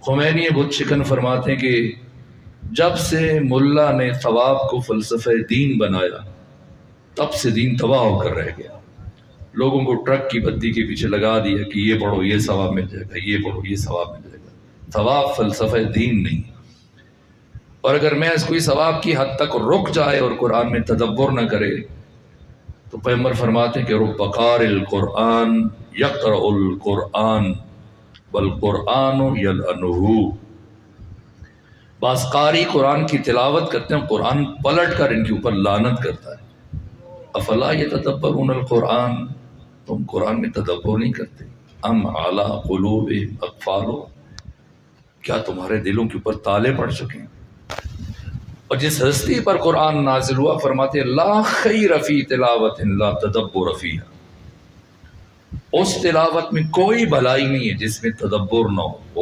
Khomeini بت شکن فرماتے ہیں کہ جب سے ملا نے ثواب کو فلسفہ دین بنایا تب سے دین تباہ ہو کر رہ گیا. لوگوں کو ٹرک کی بتی کے پیچھے لگا دیا کہ یہ پڑھو یہ ثواب مل جائے گا، یہ پڑھو یہ ثواب مل جائے گا. ثواب فلسفہ دین نہیں. اور اگر محض کوئی ثواب کی حد تک رک جائے اور قرآن میں تدبر نہ کرے تو پیغمبر فرماتے ہیں کہ رب قارئ القرآن یقرأ القرآن والقرآن یلعنہ. بعض قاری قرآن کی تلاوت کرتے ہیں، قرآن پلٹ کر ان کے اوپر لعنت کرتا ہے. افلا یتدبرون القرآن، تم قرآن میں تدبر نہیں کرتے. ام علی قلوب اقفالها، کیا تمہارے دلوں کے اوپر تالے پڑ چکے ہیں؟ اور جس ہستی پر قرآن نازل ہوا فرماتے ہیں لا خیر فی تلاوت لا تدبر فیہا، اس تلاوت میں کوئی بھلائی نہیں ہے جس میں تدبر نہ ہو.